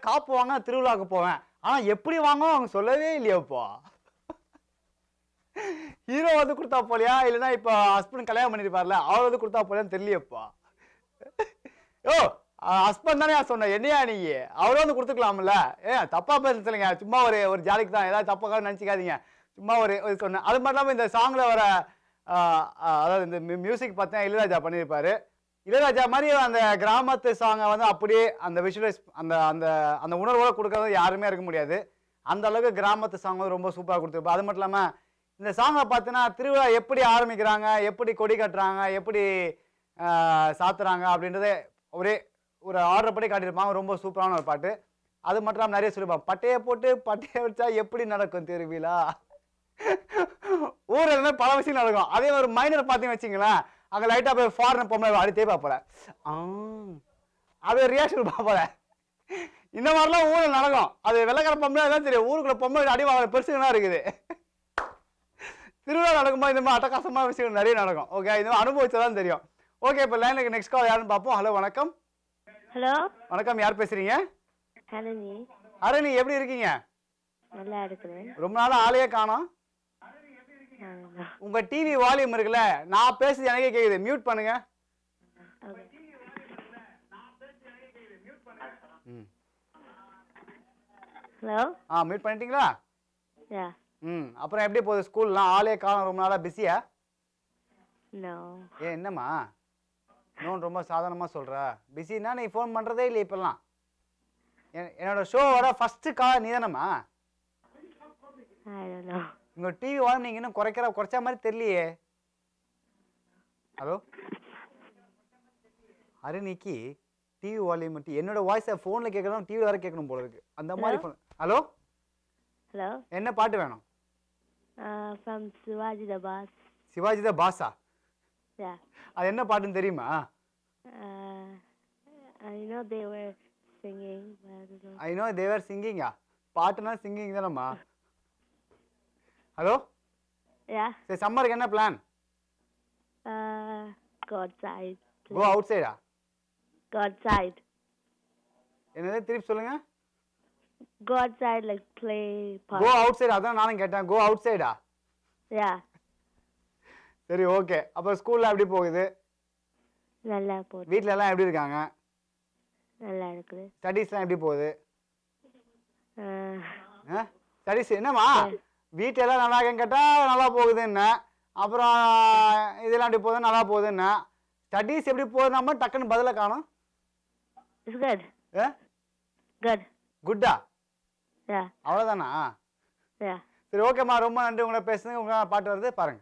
காப்பு வாங்க திருவிழாவுக்கு போவேன். ஆனா எப்படி வாங்கணும் அவங்க சொல்லவே இல்லையேப்பா. ஹீரோ வந்து கொடுத்தா போலியா இல்லைன்னா இப்போ ஹஸ்பண்ட் கல்யாணம் பண்ணிருப்பார்ல அவர் வந்து கொடுத்தா போலியான்னு தெரியலையேப்பா. ஓ ஹஸ்பண்ட் தானே சொன்னேன் என்னையா நீ அவரும் வந்து கொடுத்துக்கலாம்ல. தப்பா பேசுறீங்க சும்மா ஒரு ஜாலிக்கு தான் ஏதாவது தப்பாக நினச்சிக்காதீங்க. சும்மா ஒரு சொன்னேன். அது மட்டும் இல்லாமல் இந்த சாங்ல வர அதாவது இந்த மியூசிக் பார்த்தேன் இளையராஜா பண்ணியிருப்பாரு. இளையராஜா மாதிரி அந்த கிராமத்து சாங்கை வந்து அப்படியே அந்த விஷுவலைஸ் அந்த அந்த அந்த உணர்வோட கொடுக்கறது யாருமே இருக்க முடியாது. அந்த அளவுக்கு கிராமத்து சாங் வந்து ரொம்ப சூப்பராக கொடுத்துருப்பா. அது மட்டும் இல்லாமல் இந்த சாங்கை பார்த்தீங்கன்னா திருவிழா எப்படி ஆரம்பிக்கிறாங்க, எப்படி கொடி கட்டுறாங்க, எப்படி சாத்துறாங்க அப்படின்றதே ஒரே ஒரு ஆர்டர் படி காட்டியிருப்பாங்க. ரொம்ப சூப்பரான ஒரு பாட்டு. அது மட்டும் இல்லாமல் நிறைய சொல்லியிருப்பாங்க. பட்டையை போட்டு பட்டையை வச்சா எப்படி நடக்கும் திருவிழா. ஊர்ல இருந்து பல விஷயம் நடக்கும். அதே ஒரு மைனர் பார்த்தீங்கன்னு வச்சிங்களேன், அங்கே லைட்டாக போய் ஃபாரின் பொம்மை அடித்தே பார்ப்பல அது ரியாக்ஷன் பார்ப்பல. இந்த மாதிரிலாம் ஊரில் நடக்கும். அது வெள்ளக்கார பொம்மை தான் தெரியும். ஊருக்குள்ள பொம்மை அடி வாங்க பெருசுங்கலாம் இருக்குது. திருவிழா நடக்கும்போது இந்த மாதிரி அட்டகாசமான விஷயங்கள் நிறைய நடக்கும். ஓகே இந்த மாதிரி அனுபவிச்சதான் தெரியும். ஓகே இப்போ லைனுக்கு நெக்ஸ்ட் கால் யாருன்னு பார்ப்போம். ஹலோ வணக்கம். ஹலோ வணக்கம் யார் பேசுறீங்க? ஹரணி. ஹரணி எப்படி இருக்கீங்க? நல்லா இருக்கிறேன். ரொம்ப நாளா ஆளையே காணோம். உங்க டிவி வால்யூம் இருக்குல்ல நான் பேசுறது எனக்கே கேக்குது. மியூட் பண்ணுங்க. ஹலோ மியூட் பண்ணிட்டீங்களா? யா அப்புறம் எப்படி போகுது ஸ்கூல்லாம்? ஆளே காணோம் ரொம்ப நாளா பிஸியா? நோ. என்னம்மா நோன் ரொம்ப சாதாரணமா சொல்ற? பிஸினா நீ ஃபோன் பண்றதே இல்லை இப்பெல்லாம். என்னோட ஷோ வர ஃபர்ஸ்ட் கால் நீ தானம்மா? I don't know. உங்க டிவி வால்யூம் நீங்க இன்னும் குறைச்ச மாதிரி தெரியலையே. ஹலோ ஹரிணிக்கு டிவி வால்யூம் மட்டும் என்னோட வாய்ஸை ஃபோனில் கேட்கணும் டிவி வர கேட்கணும் போல இருக்கு அந்த மாதிரி ஃபோன். ஹலோ ஹலோ என்ன பாட்டு வேணும்? From Shivaji the boss. Shivaji the பாஸா? யா. அது என்ன பாட்டுன்னு தெரியுமா? I know they were singing. I know they were சிங்கிங்கா? பாட்டுனா சிங்கிங் தானம்மா. Hello yeah. சரி சம்மருக்கு என்ன பிளான்? Go outside. கோ அவுட் சைடா? Go outside. என்னது திருப்பி சொல்லுங்க. Go outside like play. Go outside அதான் நானும் கேட்டேன். கோ அவுட் சைடா? யா. சரி ஓகே. அப்போ ஸ்கூல்ல எப்படி போகுது? நல்லா போகுது. வீட்ல எல்லாம் எப்படி இருக்காங்க? நல்லா இருக்குது. ஸ்டடீஸ்லாம் எப்படி போகுது? ஸ்டடீஸ் என்னம்மா வீட்டில எல்லாம் நல்லா இருக்கேன்னு கேட்டால் நல்லா போகுதுன்னு, அப்புறம் இதெல்லாம் எப்படி போகுது நல்லா போகுதுன்னு, ஸ்டடீஸ் எப்படி போகுதுன்னா டக்குன்னு பதில காணும். It's good. குட். குட்டா? யா. அவ்வளோதானா? யா. சரி ஓகேம்மா ரொம்ப நன்றி உங்களை பேசுங்க. உங்களால் பாட்டு வருது பாருங்க.